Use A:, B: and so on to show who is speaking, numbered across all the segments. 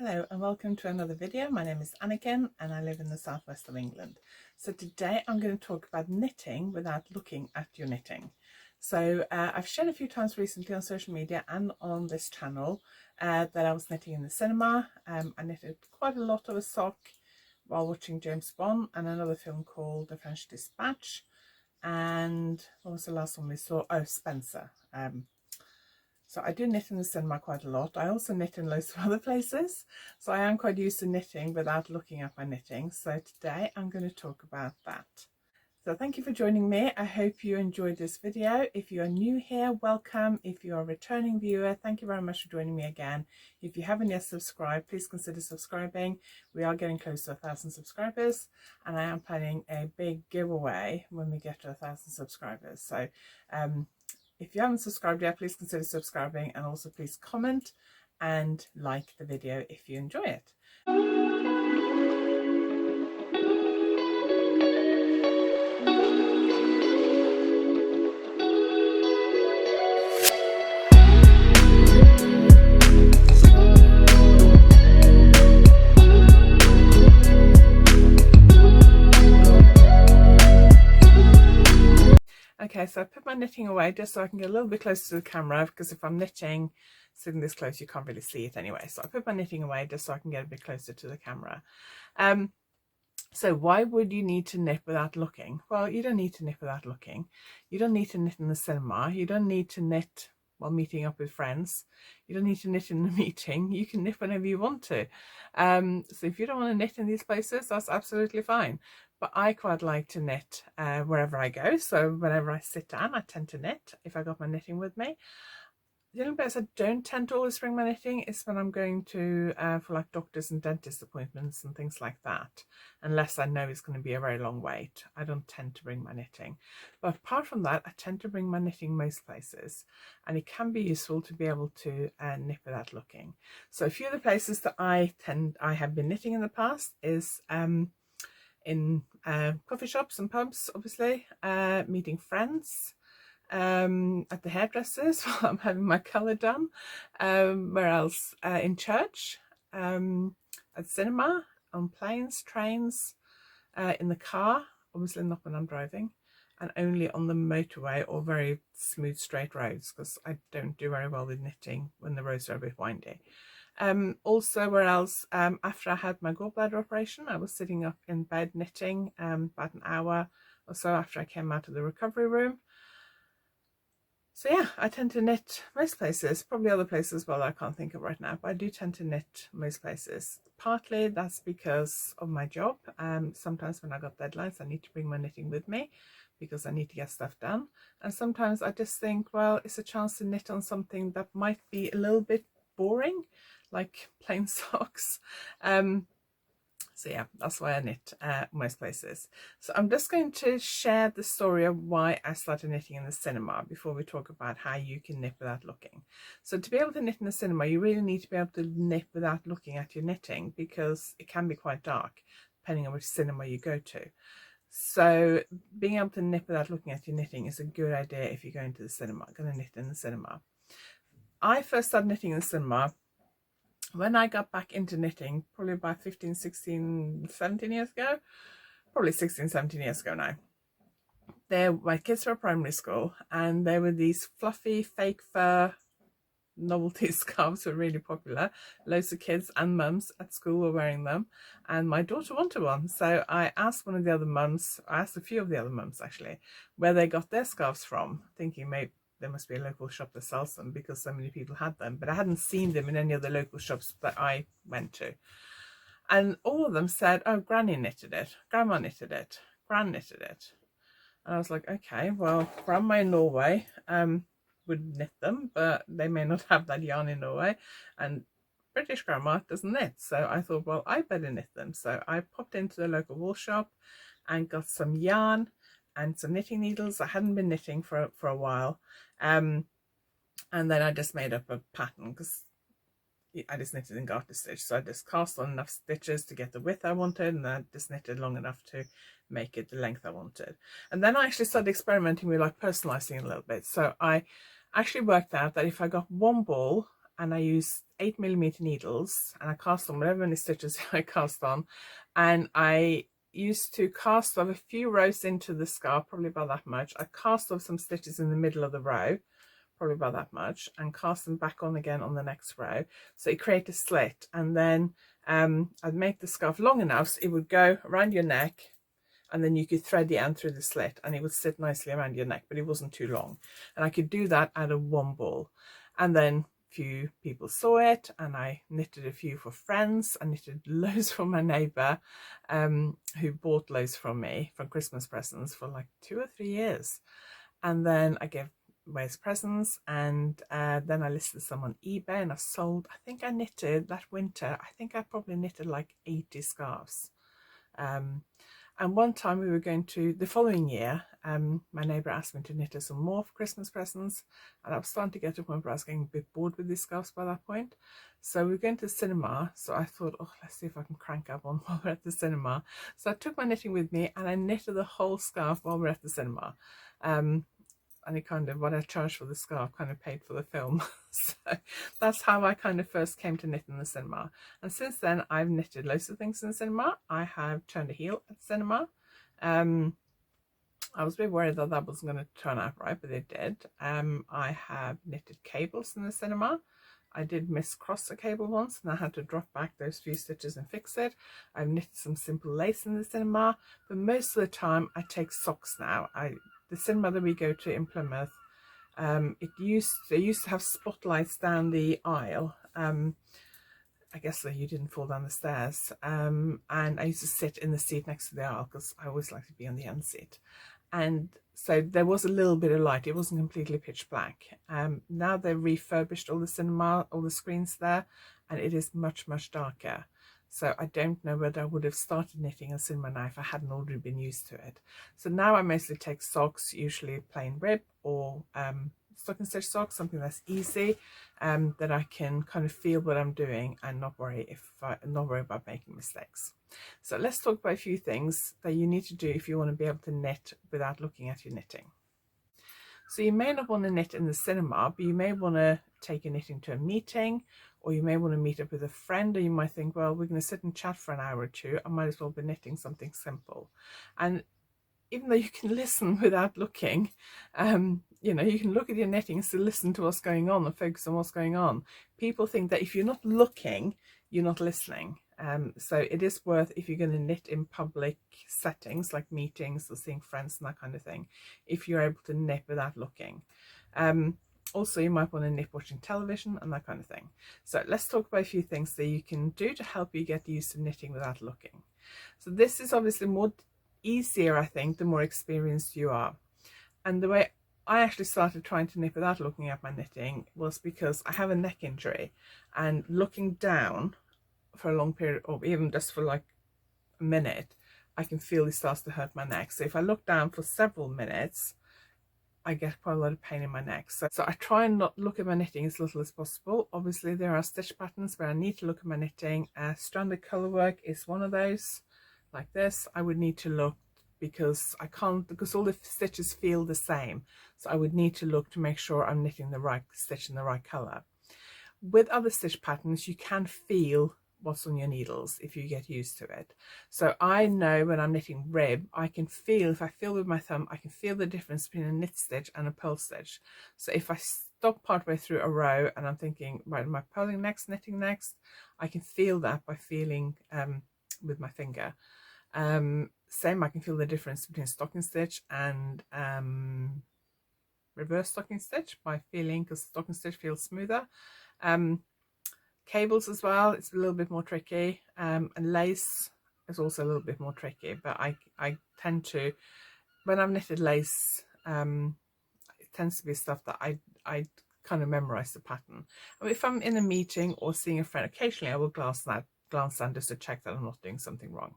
A: Hello and welcome to another video. My name is Anniken and I live in the southwest of England. So today I'm going to talk about knitting without looking at your knitting. So I've shared a few times recently on social media and on this channel that I was knitting in the cinema. I knitted quite a lot of a sock while watching James Bond and another film called The French Dispatch. And what was the last one we saw? Oh, Spencer. So I do knit in the cinema quite a lot. I also knit in loads of other places. So I am quite used to knitting without looking at my knitting. So today I'm going to talk about that. So thank you for joining me. I hope you enjoyed this video. If you are new here, welcome. If you are a returning viewer, thank you very much for joining me again. If you haven't yet subscribed, please consider subscribing. We are getting close to 1,000 subscribers and I am planning a big giveaway when we get to 1,000 subscribers. So if you haven't subscribed yet, please consider subscribing and also please comment and like the video if you enjoy it. Okay, so I put my knitting away just so I can get a little bit closer to the camera, because if I'm knitting sitting this close you can't really see it anyway. So I put my knitting away just so I can get a bit closer to the camera. So why would you need to knit without looking? Well, you don't need to knit without looking. You don't need to knit in the cinema. You don't need to knit while meeting up with friends. You don't need to knit in the meeting. You can knit whenever you want to. So if you don't want to knit in these places, that's absolutely fine. But I quite like to knit wherever I go. So whenever I sit down, I tend to knit if I got my knitting with me. The only place I don't tend to always bring my knitting is when I'm going to for like doctors and dentist appointments and things like that, unless I know it's going to be a very long wait. I don't tend to bring my knitting, but apart from that I tend to bring my knitting most places, and it can be useful to be able to knit without looking. So a few of the places that I have been knitting in the past is in coffee shops and pubs, obviously, meeting friends, at the hairdressers while I'm having my colour done, where else, in church, at cinema, on planes, trains, in the car, obviously not when I'm driving, and only on the motorway or very smooth straight roads, because I don't do very well with knitting when the roads are a bit windy. Also, where else, after I had my gallbladder operation, I was sitting up in bed knitting about an hour or so after I came out of the recovery room. So yeah, I tend to knit most places, probably other places as well I can't think of right now, but I do tend to knit most places. Partly that's because of my job. Sometimes when I got deadlines I need to bring my knitting with me because I need to get stuff done, and sometimes I just think, well, it's a chance to knit on something that might be a little bit boring, like plain socks. So yeah, that's why I knit most places. So I'm just going to share the story of why I started knitting in the cinema before we talk about how you can knit without looking. So to be able to knit in the cinema, you really need to be able to knit without looking at your knitting, because it can be quite dark depending on which cinema you go to. So being able to knit without looking at your knitting is a good idea if you're going to the cinema, going to knit in the cinema. I first started knitting in the cinema when I got back into knitting, probably about 15, 16, 17 years ago, probably 16, 17 years ago now. My kids were at primary school, and there were these fluffy fake fur novelty scarves were really popular. Loads of kids and mums at school were wearing them, and my daughter wanted one. So I asked one of the other mums, I asked a few of the other mums actually, where they got their scarves from, thinking maybe there must be a local shop that sells them because so many people had them, but I hadn't seen them in any of the local shops that I went to. And all of them said, oh, Granny knitted it, Grandma knitted it, Gran knitted it. And I was like, okay, well, Grandma in Norway would knit them, but they may not have that yarn in Norway, and British Grandma doesn't knit. So I thought, well, I better knit them. So I popped into the local wool shop and got some yarn and some knitting needles. I hadn't been knitting for a while, and then I just made up a pattern because I just knitted in garter stitch. So I just cast on enough stitches to get the width I wanted, and I just knitted long enough to make it the length I wanted. And then I actually started experimenting with like personalizing a little bit. So I actually worked out that if I got one ball and I use 8mm needles, and I cast on whatever many stitches I cast on, and I used to cast off a few rows into the scarf, probably about that much. I cast off some stitches in the middle of the row, probably about that much, and cast them back on again on the next row, so it created a slit. And then I'd make the scarf long enough so it would go around your neck, and then you could thread the end through the slit and it would sit nicely around your neck, but it wasn't too long. And I could do that out of one ball. And then a few people saw it, and I knitted a few for friends. I knitted loads for my neighbour, who bought loads from me for Christmas presents for like 2 or 3 years. And then I gave away as presents, and then I listed some on eBay, and I sold, I think I knitted that winter, I think I probably knitted like 80 scarves. And one time we were going to, the following year, my neighbour asked me to knit her some more for Christmas presents, and I was starting to get to a point where I was getting a bit bored with these scarves by that point. So we were going to the cinema, so I thought, oh, let's see if I can crank up one while we're at the cinema. So I took my knitting with me, and I knitted the whole scarf while we're at the cinema. And it kind of, what I charged for the scarf kind of paid for the film. So that's how I kind of first came to knit in the cinema. And since then I've knitted loads of things in the cinema. I have turned a heel at the cinema. I was a bit worried that that wasn't going to turn out right, but it did. I have knitted cables in the cinema. I did cross a cable once, and I had to drop back those few stitches and fix it. I've knitted some simple lace in the cinema, but most of the time I take socks now. The cinema that we go to in Plymouth, they used to have spotlights down the aisle. I guess that you didn't fall down the stairs. And I used to sit in the seat next to the aisle because I always like to be on the end seat. And so there was a little bit of light. It wasn't completely pitch black. Now they've refurbished all the cinema, all the screens there, and it is much, much darker. So I don't know whether I would have started knitting a cinema now if I hadn't already been used to it. So now I mostly take socks, usually plain rib or stocking stitch socks, something that's easy, that I can kind of feel what I'm doing and not worry about making mistakes. So let's talk about a few things that you need to do if you want to be able to knit without looking at your knitting. So you may not want to knit in the cinema, but you may want to take your knitting to a meeting, or you may want to meet up with a friend, or you might think, well, we're going to sit and chat for an hour or two. I might as well be knitting something simple. And even though you can listen without looking, you know, you can look at your knitting and still listen to what's going on and focus on what's going on. People think that if you're not looking, you're not listening. So it is worth, if you're going to knit in public settings like meetings or seeing friends and that kind of thing, if you're able to knit without looking. Also, you might want to knit watching television and that kind of thing. So let's talk about a few things that you can do to help you get used to knitting without looking. So this is obviously easier, I think, the more experienced you are. And the way I actually started trying to knit without looking at my knitting was because I have a neck injury, and looking down for a long period, or even just for like a minute, I can feel it starts to hurt my neck. So if I look down for several minutes, I get quite a lot of pain in my neck. So I try and not look at my knitting as little as possible. Obviously there are stitch patterns where I need to look at my knitting. Stranded colour work is one of those. Like this, I would need to look because all the stitches feel the same. So I would need to look to make sure I'm knitting the right stitch in the right colour. With other stitch patterns, you can feel what's on your needles if you get used to it. So I know when I'm knitting rib, I can feel, if I feel with my thumb, I can feel the difference between a knit stitch and a purl stitch. So if I stop partway through a row and I'm thinking, right, am I purling next, knitting next? I can feel that by feeling with my finger. Same, I can feel the difference between stocking stitch and reverse stocking stitch by feeling, because stocking stitch feels smoother. Cables as well, it's a little bit more tricky, and lace is also a little bit more tricky, but I tend to, when I've knitted lace, it tends to be stuff that I kind of memorize the pattern. I mean, if I'm in a meeting or seeing a friend, occasionally I will glance down just to check that I'm not doing something wrong.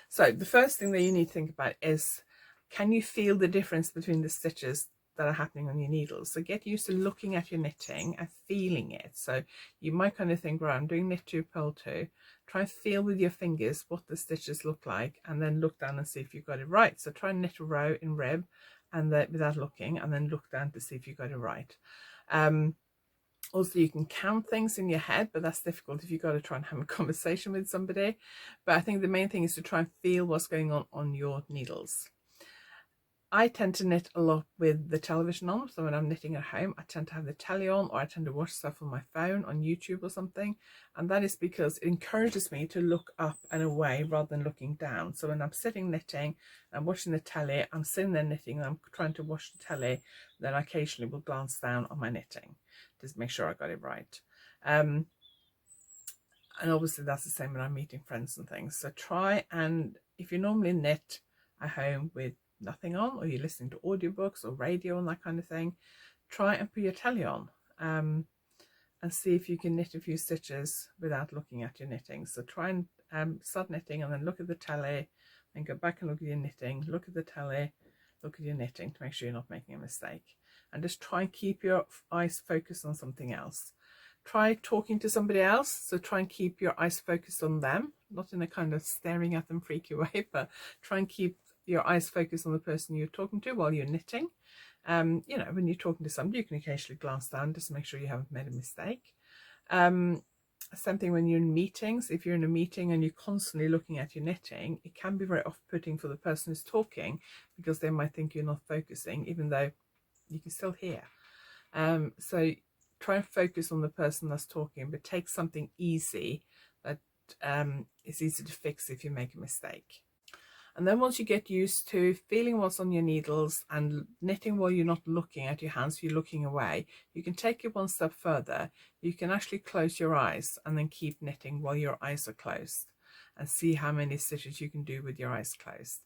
A: So the first thing that you need to think about is, can you feel the difference between the stitches that are happening on your needles? So get used to looking at your knitting and feeling it. So you might kind of think, right, I'm doing knit 2, purl 2. Try and feel with your fingers what the stitches look like, and then look down and see if you've got it right. So try and knit a row in rib and without looking, and then look down to see if you got it right. Also, you can count things in your head, but that's difficult if you've got to try and have a conversation with somebody. But I think the main thing is to try and feel what's going on your needles. I tend to knit a lot with the television on, so when I'm knitting at home, I tend to have the telly on, or I tend to watch stuff on my phone, on YouTube or something, and that is because it encourages me to look up and away rather than looking down. So when I'm sitting knitting, I'm watching the telly, I'm sitting there knitting, and I'm trying to watch the telly, then I occasionally will glance down on my knitting to make sure I got it right. And obviously that's the same when I'm meeting friends and things. So try, and if you normally knit at home with nothing on, or you're listening to audiobooks or radio and that kind of thing, try and put your telly on and see if you can knit a few stitches without looking at your knitting. So try and start knitting and then look at the telly, and go back and look at your knitting, look at the telly, look at your knitting to make sure you're not making a mistake, and just try and keep your eyes focused on something else. Try talking to somebody else, so try and keep your eyes focused on them, not in a kind of staring at them freaky way, but try and keep your eyes focused on the person you're talking to while you're knitting. You know, when you're talking to somebody, you can occasionally glance down just to make sure you haven't made a mistake. Same thing when you're in meetings. If you're in a meeting and you're constantly looking at your knitting, it can be very off-putting for the person who's talking, because they might think you're not focusing, even though you can still hear. So try and focus on the person that's talking, but take something easy that is easy to fix if you make a mistake. And then once you get used to feeling what's on your needles and knitting while you're not looking at your hands, you're looking away, you can take it one step further. You can actually close your eyes and then keep knitting while your eyes are closed, and see how many stitches you can do with your eyes closed.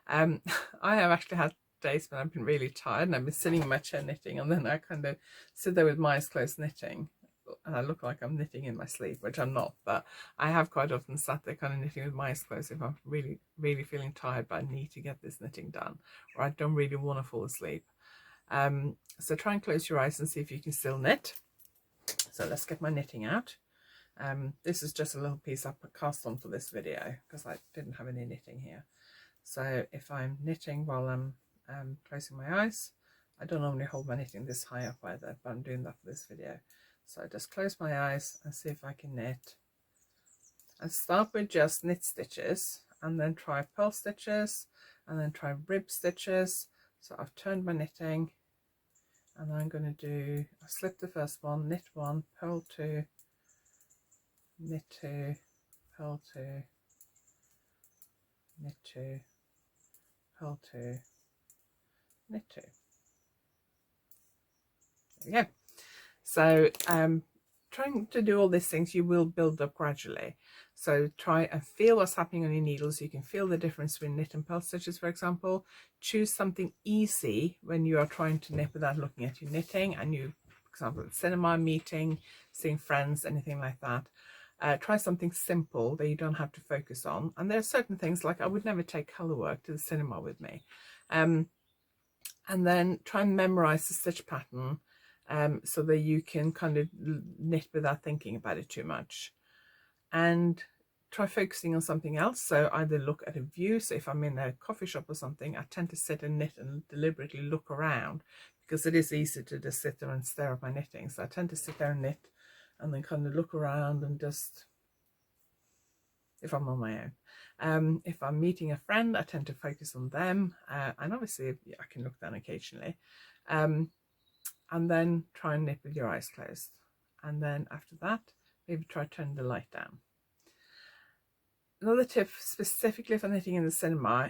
A: I have actually had days when I've been really tired and I've been sitting in my chair knitting, and then I kind of sit there with my eyes closed knitting, and I look like I'm knitting in my sleep, which I'm not, but I have quite often sat there kind of knitting with my eyes closed if I'm really, really feeling tired, but I need to get this knitting done, or I don't really want to fall asleep. So try and close your eyes and see if you can still knit. So let's get my knitting out. This is just a little piece I cast on for this video because I didn't have any knitting here. So if I'm knitting while I'm closing my eyes, I don't normally hold my knitting this high up either, but I'm doing that for this video. So I just close my eyes and see if I can knit, and start with just knit stitches, and then try purl stitches, and then try rib stitches. So I've turned my knitting, and I'm going to do, I slip the first one, knit one, purl two, knit two, purl two, knit two, purl two, knit two. There we go. So trying to do all these things, you will build up gradually. So try and feel what's happening on your needles. You can feel the difference between knit and purl stitches, for example. Choose something easy when you are trying to knit without looking at your knitting, and you, for example, cinema, meeting, seeing friends, anything like that. Try something simple that you don't have to focus on. And there are certain things, like I would never take colour work to the cinema with me. And then try and memorize the stitch pattern, so that you can kind of knit without thinking about it too much. And try focusing on something else. So either look at a view. So if I'm in a coffee shop or something, I tend to sit and knit and deliberately look around, because it is easy to just sit there and stare at my knitting. So I tend to sit there and knit and then kind of look around, and just, if I'm on my own. If I'm meeting a friend, I tend to focus on them, and obviously I can look down occasionally. And then try and knit with your eyes closed. And then after that, maybe try turning the light down. Another tip specifically for knitting in the cinema,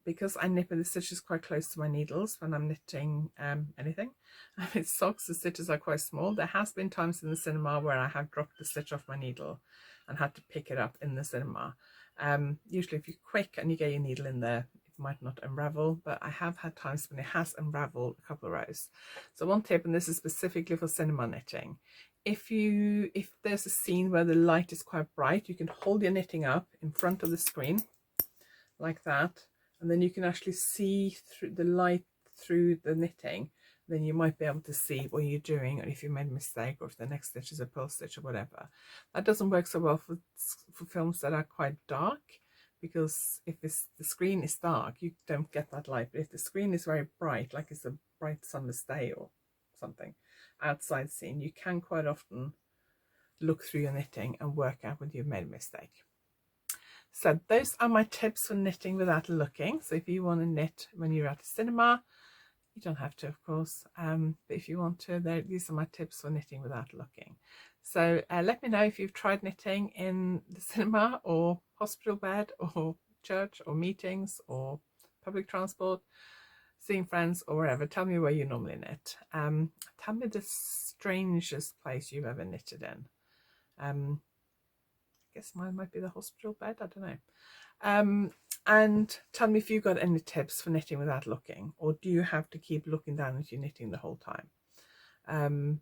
A: because I knit with the stitches quite close to my needles when I'm knitting anything. With socks, the stitches are quite small. There has been times in the cinema where I have dropped the stitch off my needle and had to pick it up in the cinema. Usually if you're quick and you get your needle in there, might not unravel, but I have had times when it has unraveled a couple of rows. So one tip, and this is specifically for cinema knitting, if there's a scene where the light is quite bright, you can hold your knitting up in front of the screen like that, and then you can actually see through the light through the knitting. Then you might be able to see what you're doing, or if you made a mistake, or if the next stitch is a purl stitch or whatever. That doesn't work so well for films that are quite dark, because if the screen is dark, you don't get that light. But if the screen is very bright, like it's a bright summer's day or something outside scene, you can quite often look through your knitting and work out when you've made a mistake. So those are my tips for knitting without looking. So if you want to knit when you're at a cinema, you don't have to, of course, but if you want to, these are my tips for knitting without looking. So let me know if you've tried knitting in the cinema or hospital bed or church or meetings or public transport, seeing friends or wherever. Tell me where you normally knit. Tell me the strangest place you've ever knitted in. I guess mine might be the hospital bed, I don't know. And tell me if you've got any tips for knitting without looking, or do you have to keep looking down at your knitting the whole time?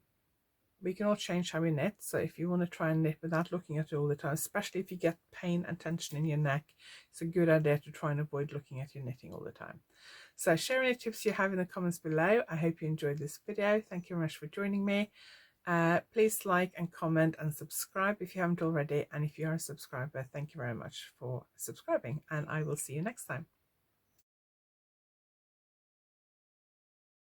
A: We can all change how we knit, so if you want to try and knit without looking at it all the time, especially if you get pain and tension in your neck, it's a good idea to try and avoid looking at your knitting all the time. So share any tips you have in the comments below. I hope you enjoyed this video. Thank you very much for joining me. Please like and comment and subscribe if you haven't already, and if you are a subscriber, thank you very much for subscribing, and I will see you next time.